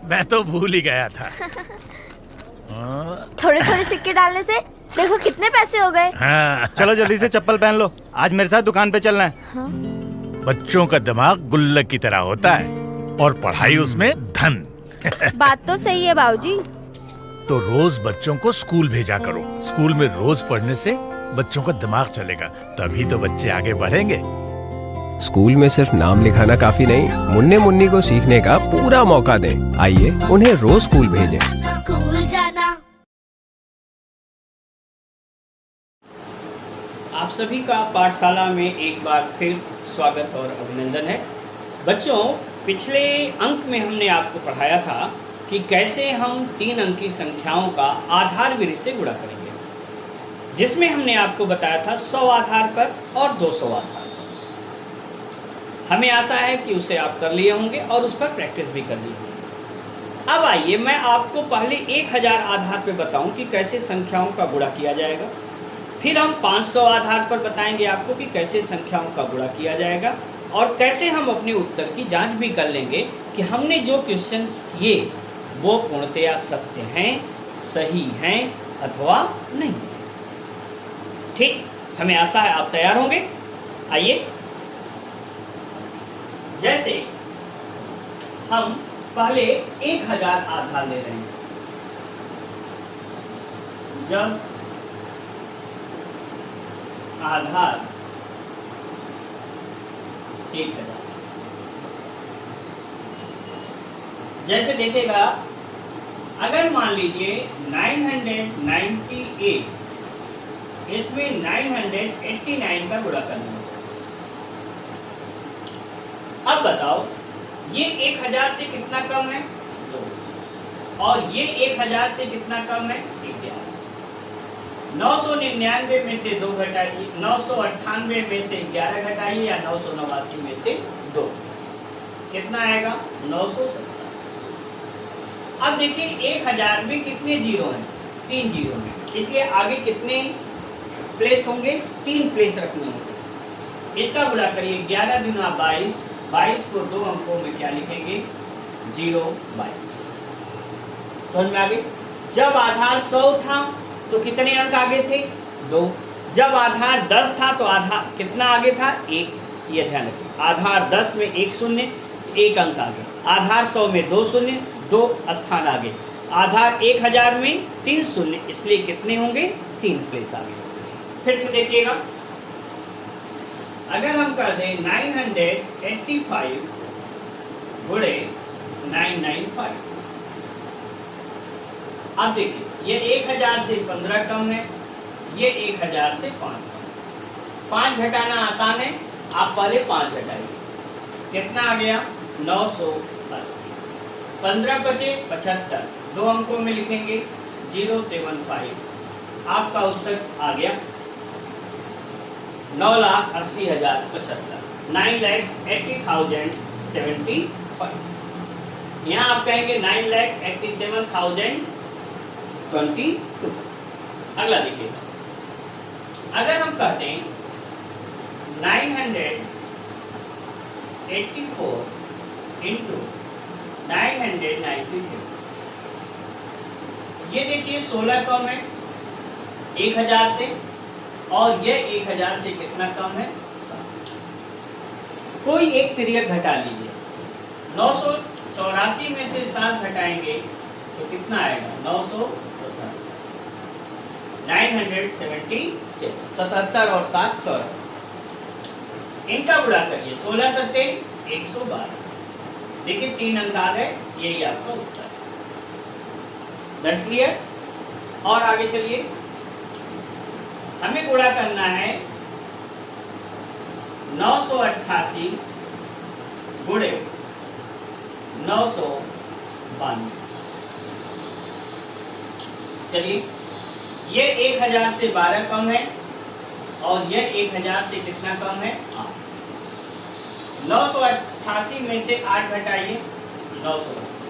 मैं तो भूल ही गया था। थोड़े थोड़े सिक्के डालने से देखो कितने पैसे हो गए। हाँ। चलो जल्दी से चप्पल पहन लो, आज मेरे साथ दुकान पे चलना है। हाँ? बच्चों का दिमाग गुल्लक की तरह होता है और पढ़ाई उसमें धन। बात तो सही है बाबूजी। तो रोज बच्चों को स्कूल भेजा करो। स्कूल में रोज पढ़ने से बच्चों का दिमाग चलेगा, तभी तो बच्चे आगे बढ़ेंगे। स्कूल में सिर्फ नाम लिखाना काफी नहीं, मुन्ने मुन्नी को सीखने का पूरा मौका दें। आइए उन्हें रोज स्कूल भेजें। स्कूल जाना। आप सभी का पाठशाला में एक बार फिर स्वागत और अभिनंदन है। बच्चों, पिछले अंक में हमने आपको पढ़ाया था कि कैसे हम 3 अंकी संख्याओं का आधार विधि से गुणा करेंगे, जिसमें हमने आपको बताया था 100 आधार पर और 200 आधार पर। हमें आशा है कि उसे आप कर लिए होंगे और उस पर प्रैक्टिस भी कर ली होंगे। अब आइए मैं आपको पहले 1000 आधार पर बताऊं कि कैसे संख्याओं का गुणा किया जाएगा। फिर हम 500 आधार पर बताएंगे आपको कि कैसे संख्याओं का गुणा किया जाएगा और कैसे हम अपने उत्तर की जांच भी कर लेंगे कि हमने जो क्वेश्चंस किए वो पूर्णतया सत्य हैं, सही हैं अथवा नहीं। ठीक, हमें आशा है आप तैयार होंगे। आइए, जैसे हम पहले 1000 आधार ले रहे हैं। जब आधार 1000, जैसे देखिएगा, अगर मान लीजिए 998, इसमें 989 का गुणा करना है। अब बताओ, ये 1000 से कितना कम है? 2। और ये 1000 से कितना कम है? 11। 999 में से 2 घटाइए, 998 में से 11 घटाइए या 989 में से 2, कितना आएगा? 987। अब देखिए 1000 में कितने जीरो हैं? 3 जीरो हैं, इसलिए आगे कितने प्लेस होंगे? 3 प्लेस रखने होंगे। इसका गुणा करिए, 11 दूना 22, 22 को 2 अंकों में क्या लिखेंगे? 0, 22। समझ में आ गई? जब आधार 100 था तो कितने अंक आगे थे? 2। जब आधार 10 था तो आधार कितना आगे था? 1। ये ध्यान रखिए, आधार 10 में 1 शून्य, 1 अंक आगे। आधार 100 में 2 शून्य, 2 स्थान आगे। आधार 1000 में 3 शून्य, इसलिए कितने होंगे? 3 प्लेस आगे। फिर से देखिएगा, अगर हम कर दें 985 गुणे 995, अब देखिए ये 1000 से 15 कम है, ये 1000 से 5 कम है। 5 घटाना आसान है, आप पहले 5 घटाइए, कितना आ गया? 980। 15 बचे 75, 2 अंकों में लिखेंगे 075। आपका उत्तर आ गया 9,80,075, 9,80,075। यहाँ आप कहेंगे 9,87,022। अगला देखिए, अगर हम कहते हैं 984 इंटू 993, ये देखिए 16 कम है 1000 से, और ये 1000 से कितना कम है? 7। कोई एक तिर्यक घटा लीजिए, 984 में से 7 घटाएंगे तो कितना आएगा? 977, 77 और 7 84। इनका गुणा करिए, 16 सत्ते 112। देखिए 3 अंक आ गए, यही आपका उत्तर। That's clear? और आगे चलिए, हमें गुणा करना है 988 गुणे 992। चलिए, ये 1000 से 12 कम है और ये 1000 से कितना कम है? 8। 988 में से 8 घटाइए, 980।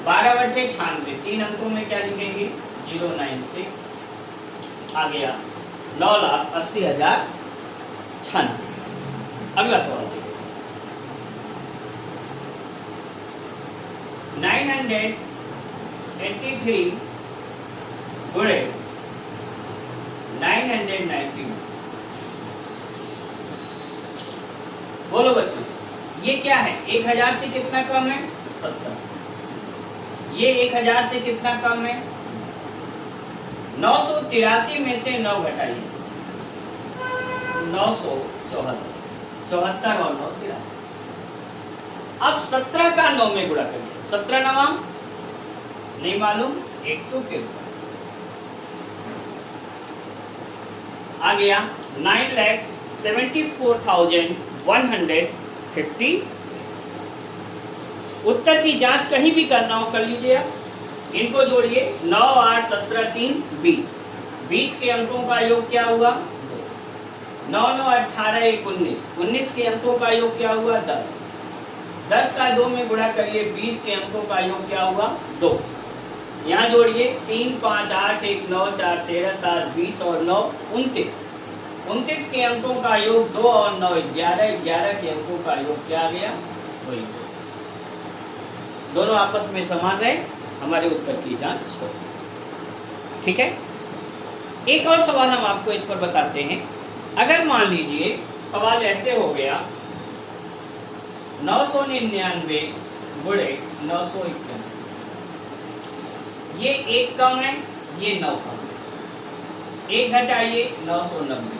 12 बटे 96, 3 अंकों में क्या लिखेंगे? 096। आ गया 9,80,096। अगला सवाल देखिए, 983 गुणे 990। बोलो बच्चों, ये क्या है? 1000 से कितना कम है? 70। ये 1000 से कितना कम है? 983 में से 9 घटाइए, 974। 74 और 9 83। अब 17 का 9 में गुणा करिए। 17 नवा नहीं मालूम, 153। आ गया 9,74,150। उत्तर की जांच कहीं भी करना हो कर लीजिए आप। इनको जोड़िए, 9, 8, 17, 3, 20। 20 के अंकों का योग क्या हुआ? 9, 9, 18, 1, 19। 19 के अंकों का योग क्या हुआ? 10। 10 का 2 में गुणा करिए, 20 के अंकों का योग क्या हुआ? 2। यहाँ जोड़िए, 3, 5, 8, 1, 9, 4, 13, 7, 20 और 9 29। 29 के अंकों का योग 2 और 9 11। 11 के अंकों का योग क्या आ गया? वही 2। दोनों आपस में समान रहे, हमारे उत्तर की जांच हो। ठीक है, एक और सवाल हम आपको इस पर बताते हैं। अगर मान लीजिए सवाल ऐसे हो गया, 999 गुणे 991। ये 1 कम है, ये 9 कम है। 1 घटाइए, 990।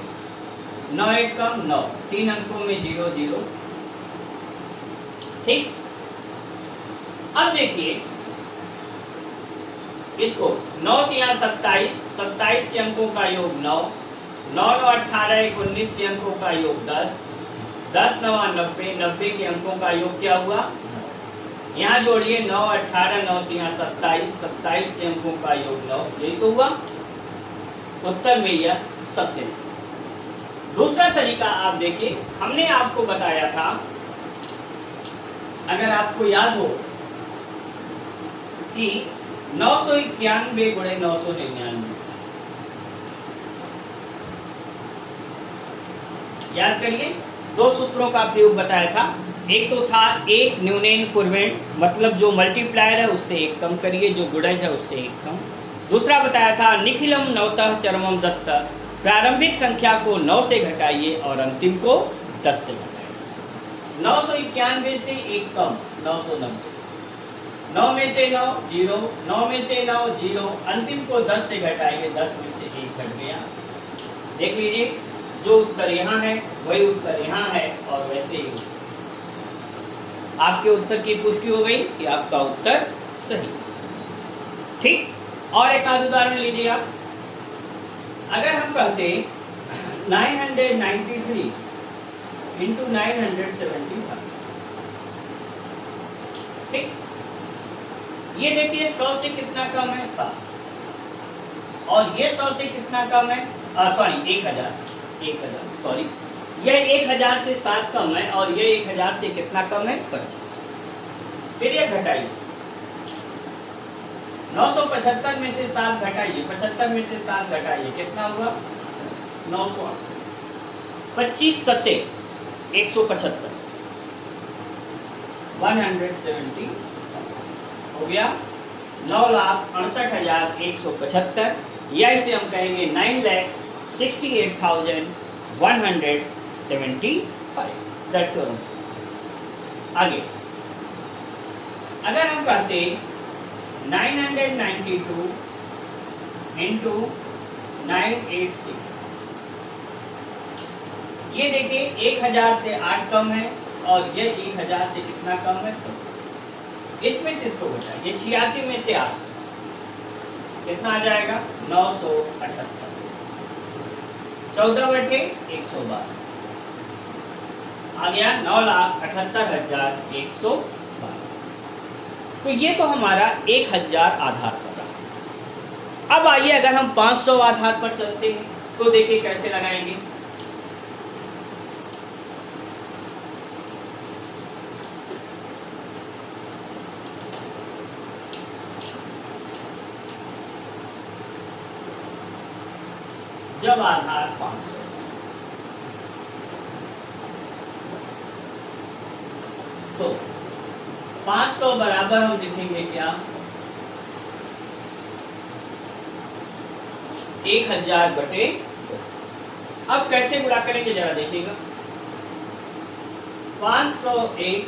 9 1 कम 9। 3 अंकों में 0 0। ठीक। अब देखिए इसको, 9 3 27। 27 के अंकों का योग 9। 9 9 18 1 19 के अंकों का योग 10। 10 9 90। 90 के अंकों का योग क्या हुआ? यहाँ जोड़िए, 9 18 9 3 27। 27 के अंकों का योग 9। यही तो हुआ उत्तर में, यह सत्य है। दूसरा तरीका आप देखिए, हमने आपको बताया था, अगर आपको याद हो कि 991 गुणे 999। याद करिए, 2 सूत्रों का प्रयोग बताया था। एक तो था एक न्यूनेन पूर्वेण, मतलब जो मल्टीप्लायर है उससे 1 कम करिए, जो गुणज है उससे 1 कम। दूसरा बताया था निखिलम नवतः चरमम 10। प्रारंभिक संख्या को 9 से घटाइए और अंतिम को 10 से घटाइए। 991 से 1 कम 990। 9 में से 9 0। 9 में से 9 0। अंतिम को 10 से घटाइए, 10 में से 1 घट गया। देख लीजिए, जो उत्तर यहाँ है वही उत्तर यहाँ है, और वैसे ही आपके उत्तर की पुष्टि हो गई कि आपका उत्तर सही। ठीक। और एक आध उदाहरण लीजिए आप। अगर हम कहते 993 इंटू 975। ठीक। ये देखिए, 100 से कितना कम है? 7। और ये 100 से कितना कम है? सॉरी 1000। सॉरी, यह 1000 से 7 कम है, और यह 1000 से कितना कम है? 25। फिर ये घटाइए, 975 में से 7 घटाइए, 75 में से 7 घटाइए, कितना हुआ? 968। 25 सत्ते 175। 170 हो गया 9,68,175, या इसे हम कहेंगे 9,68,175। That's your answer. आगे अगर हम कहते 992 इंटू 986, ये देखिए 1000 से 8 कम है, और ये 1000 से कितना कम है? 14। इसमें से इसको घटाइए, 86 में से 8 कितना आ जाएगा? 978। 14 बटे 112 आ गया 9,78,112। तो ये तो हमारा 1000 आधार पर रहा। अब आइए अगर हम 500 आधार पर चलते हैं तो देखिए कैसे लगाएंगे। जब आधार 500, तो 500 बराबर हम लिखेंगे क्या? 1000 बटे 2। अब कैसे गुणा करेंगे जरा देखिएगा। 501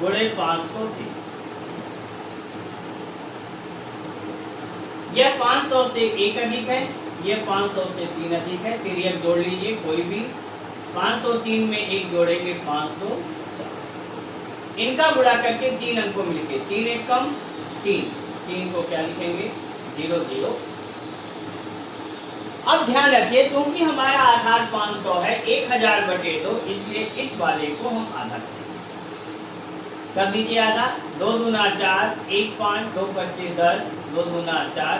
गुणे 503। यह 500 से 1 अधिक है, यह 500 से 3 अधिक है। तिर्यक जोड़ लीजिए कोई भी। 503 में 1 जोड़ेंगे 504। इनका गुणा करके 3 अंकों में लिखे। 3 एक कम 3, 3 को क्या लिखेंगे? 0 0। अब ध्यान रखिए, क्योंकि हमारा आधार 500 है, 1000 बटे 2, इसलिए इस वाले को हम आधा करेंगे। कर दीजिए आधा। 2 दूना 4, 1 5, 2 25 10, 2 दूना 4,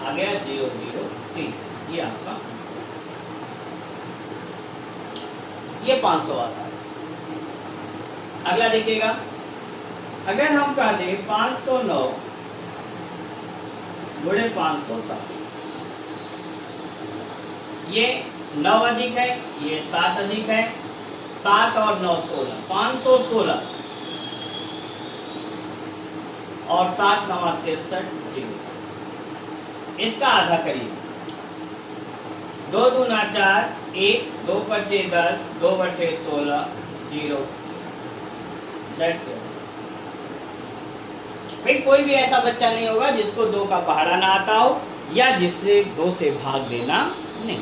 आ गया 0 0 3। ये आपका आंसर, ये 500 आता है। अगला देखिएगा, अगर हम कह दें 509 गुणे 507, ये 9 अधिक है, ये 7 अधिक है। 7 और 9 16, 516 और 7 9 63 0। इसका आधा करिए। 2 दूना 4, 1, 2 25 10, 2 बटे 16 0। भाई कोई भी ऐसा बच्चा नहीं होगा जिसको 2 का पहाड़ा ना आता हो या जिससे 2 से भाग देना नहीं,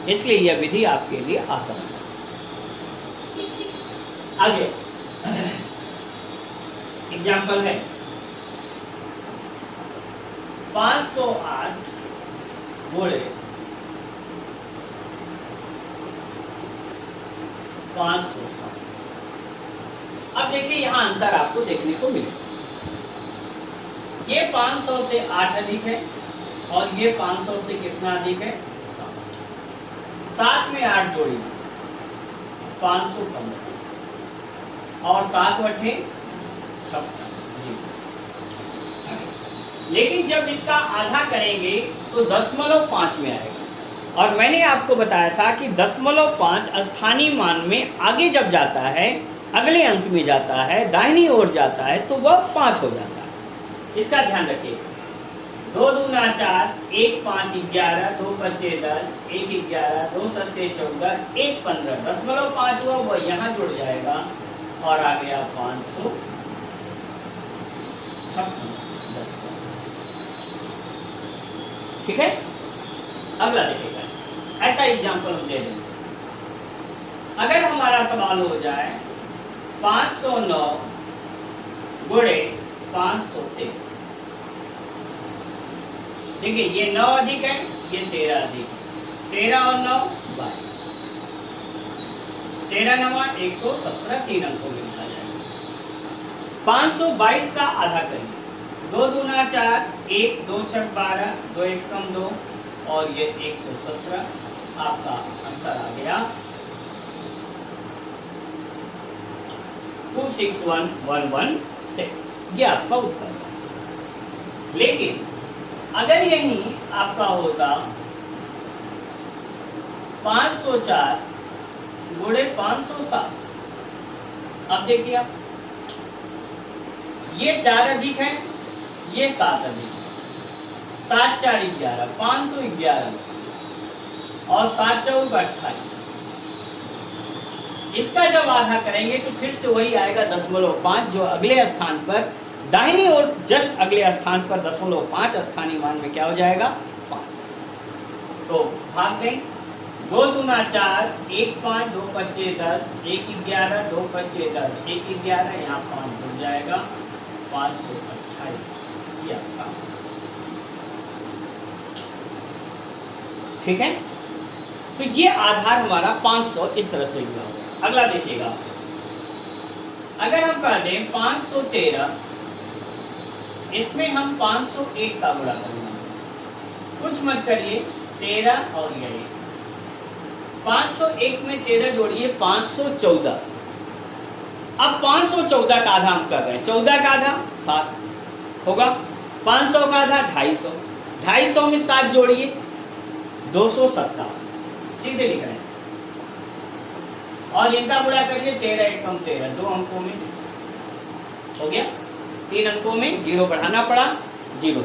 इसलिए यह विधि आपके लिए आसान है। आगे एग्जाम्पल है 508 गुणे 507। अब देखिए यहां अंतर आपको देखने को मिलेगा। ये 500 से 8 अधिक है और ये 500 से कितना अधिक है? 7 में 8 जोड़ी 515 और 7 वठे 56। लेकिन जब इसका आधा करेंगे तो 0.5 में आएगा। और मैंने आपको बताया था कि 0.5 स्थानीय मान में आगे जब जाता है, अगले अंक में जाता है, दाहिनी ओर जाता है, तो वह 5 हो जाता है। इसका ध्यान रखिए। 2 दूना 4, 1 5 11, 2 25 10, 1 11, 2 7 14, 1 15। 0.5 हुआ, वह यहाँ जुड़ जाएगा और आ गया 500। ठीक है, अगला देखिएगा। ऐसा एग्जाम्पल हम दे देंगे। अगर हमारा सवाल हो जाए 509 गुणे 513। देखिए ये 9 अधिक है, ये 13 अधिक है। 13 और 9 22। 13 9 117, 3 अंकों में लिखा जाएगा। 522 का आधा करिए। 2 दूना 4, 1 2 6 12, 2 1 कम 2 और ये 117। आपका आंसर आ गया 261116। ये आपका उत्तर है। लेकिन अगर यही आपका होगा 504 गुणे 507। अब देखिए आप, ये 4 अधिक है, ये 7 अधिक है। 7 4 11, 511 और 7 4 28। इसका जब आधा करेंगे तो फिर से वही आएगा 0.5, जो अगले स्थान पर दाहिनी ओर जस्ट अगले स्थान पर 0.5 स्थानीय मान में क्या हो जाएगा? 5। तो भाग दें। 2 दूना 4, 1 5, 2 25 10, 1 11, 2 25 10, 1 11, यहाँ 5 जुड़ जाएगा 528। ये आपका ठीक है। तो ये आधार हमारा 500 इस तरह से जुड़ा हुआ। अगला देखिएगा, अगर हम कह दें 513, इसमें हम 501 का गुणा करेंगे। कुछ मत करिए, 13 और ये 501 में 13 जोड़िए 514। अब 514 का आधा हम कर रहे हैं। 14 का आधा 7 होगा। 500 का आधा 250। 250 में 7 जोड़िए 257। सीधे लिख रहे हैं। और इनका गुणा करिए 13 1 कम 13, 2 अंकों में हो गया, 3 अंकों में 0 बढ़ाना पड़ा, 0।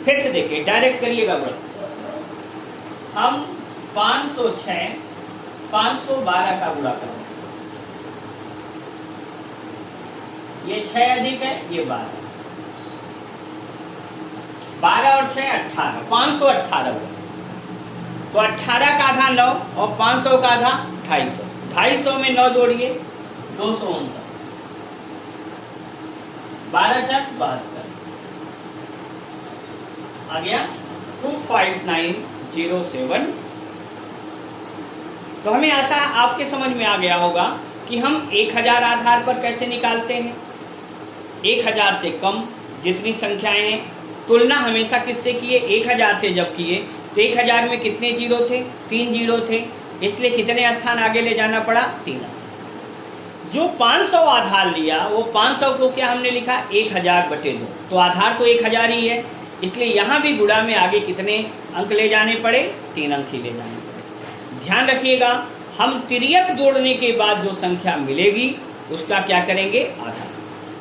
फिर से देखिए, डायरेक्ट करिएगा गुणा। हम 506 512 का गुणा करेंगे। ये 6 अधिक है, ये 12, 12 और 6 18, 518 हुआ। तो 18 का आधा 9 और 500 का आधा 250, 250 में 9 जोड़िए, 259, 12 4 72, आ गया 25907। तो हमें ऐसा आपके समझ में आ गया होगा कि हम 1000 आधार पर कैसे निकालते हैं। 1000 से कम जितनी संख्याएं हैं, तुलना हमेशा किससे किए, 1000 से जब किए तो 1000 में कितने जीरो थे, 3 जीरो थे, इसलिए कितने स्थान आगे ले जाना पड़ा, 3 स्थान। जो 500 आधार लिया वो 500 को क्या हमने लिखा, 1000/2, तो आधार तो 1000 ही है, इसलिए यहाँ भी गुणा में आगे कितने अंक ले जाने पड़े, 3 अंक ही ले जाने पड़े। ध्यान रखिएगा, हम तिर्यक जोड़ने के बाद जो संख्या मिलेगी उसका क्या करेंगे, आधा।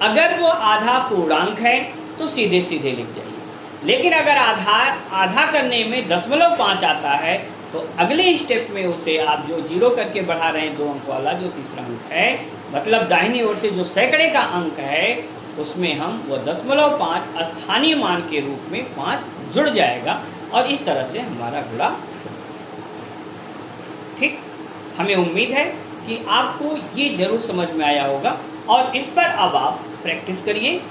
अगर वो आधा पूर्णांक है तो सीधे सीधे लिख जाइए, लेकिन अगर आधा करने में 0.5 आता है तो अगले स्टेप में उसे आप जो 0 करके बढ़ा रहे हैं 2 अंक वाला जो तीसरा अंक है, मतलब दाहिनी ओर से जो सैकड़े का अंक है, उसमें हम वो 0.5 स्थानीय मान के रूप में 5 जुड़ जाएगा और इस तरह से हमारा गुणा। ठीक, हमें उम्मीद है कि आपको ये जरूर समझ में आया होगा और इस पर अब आप प्रैक्टिस करिए।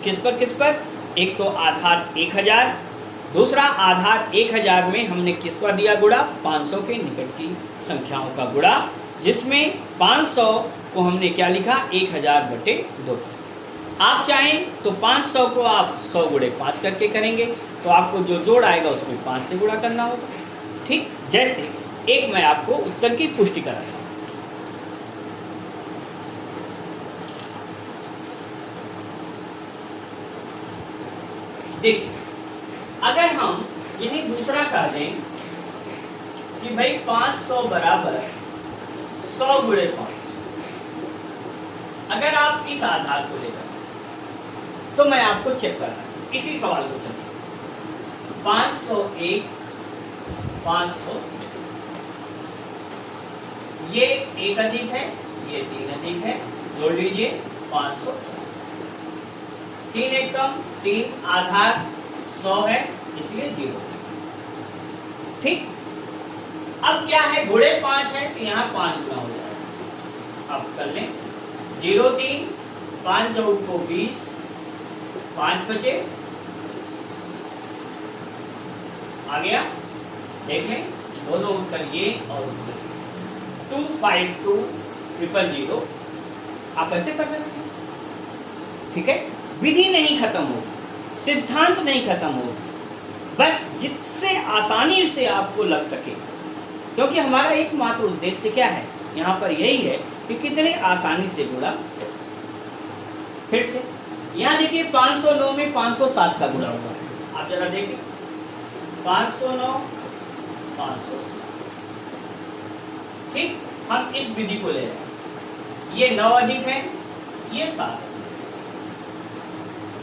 किस पर? एक तो आधार 1000, दूसरा आधार 1000 में हमने किसका दिया गुणा, 500 के निकट की संख्याओं का गुणा, जिसमें 500 को हमने क्या लिखा, 1000/2। आप चाहें तो 500 को आप 100 गुणे 5 करके करेंगे, तो आपको जो जोड़ आएगा उसमें 5 से गुणा करना होगा। ठीक, जैसे एक मैं आपको उत्तर की पुष्टि कराता हूं। देखिए, अगर हम यही दूसरा कर दें कि भाई 500 बराबर 100 गुणे 5, अगर आप इस आधार को लेकर तो मैं आपको चेक कर रहा हूं, इसी सवाल को चलिए। 501 500, ये 1 अधिक है, ये 3 अधिक है, जोड़ लीजिए 500, 3 एक कम 3, आधार 100 है इसलिए 0। ठीक, अब क्या है, गुणे 5 है तो यहाँ 5 गुना हो जाएगा। अब कर लें 0 3, 5 चौक को 20, 5 बचे, आ गया। देख लें दोनों उत्तर ये और उत्तर 252,000। आप ऐसे कर सकते हैं। ठीक है, विधि नहीं खत्म होगी, सिद्धांत नहीं खत्म होगी, बस जिससे आसानी से आपको लग सके, क्योंकि हमारा एकमात्र उद्देश्य क्या है यहाँ पर, यही है कि कितने आसानी से गुणा हो सके। फिर से यहाँ देखिए 509 में 507 का गुणा हुआ है, आप जरा देखिए 509 507। ठीक, हम इस विधि को ले रहे हैं, ये 9 अधिक है, ये 7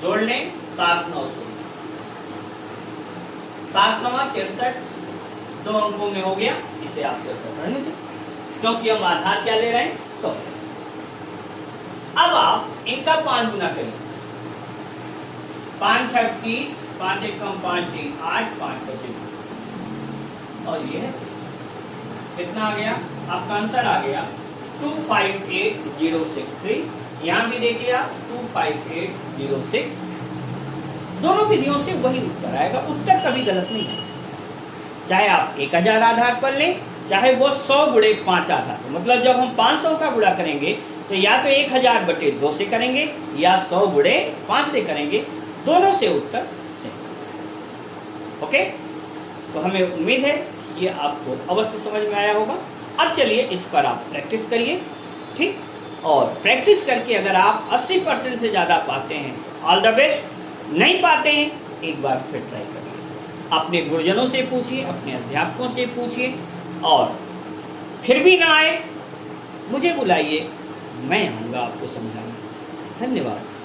जोड़ लें, 7 9 16, 7 9 63, 2 अंकों में हो गया, इसे आप 63 रहने दें, क्योंकि हम आधार क्या ले रहे हैं, 100। अब आप इनका 5 गुना करिए, 5 6 30, 5 1 कम 5 3 8, 5 बचे 25, और ये है 30। कितना आ गया, आपका आंसर आ गया 258063। यहाँ भी देखिए आप 25806, दोनों विधियों से वही उत्तर आएगा, उत्तर कभी गलत नहीं है। चाहे आप 1000 आधार पर लें, चाहे वो 100 गुणे 5 आधार, मतलब जब हम 500 का गुणा करेंगे तो या तो 1000/2 से करेंगे या 100 गुणे 5 से करेंगे, दोनों से उत्तर सेम। ओके, तो हमें उम्मीद है ये आपको अवश्य समझ में आया होगा। अब चलिए इस पर आप प्रैक्टिस करिए। ठीक, और प्रैक्टिस करके अगर आप 80% से ज़्यादा पाते हैं तो ऑल द बेस्ट, नहीं पाते हैं एक बार फिर ट्राई करिए, अपने गुरुजनों से पूछिए, अपने अध्यापकों से पूछिए, और फिर भी ना आए मुझे बुलाइए, मैं आऊँगा आपको समझाने। धन्यवाद।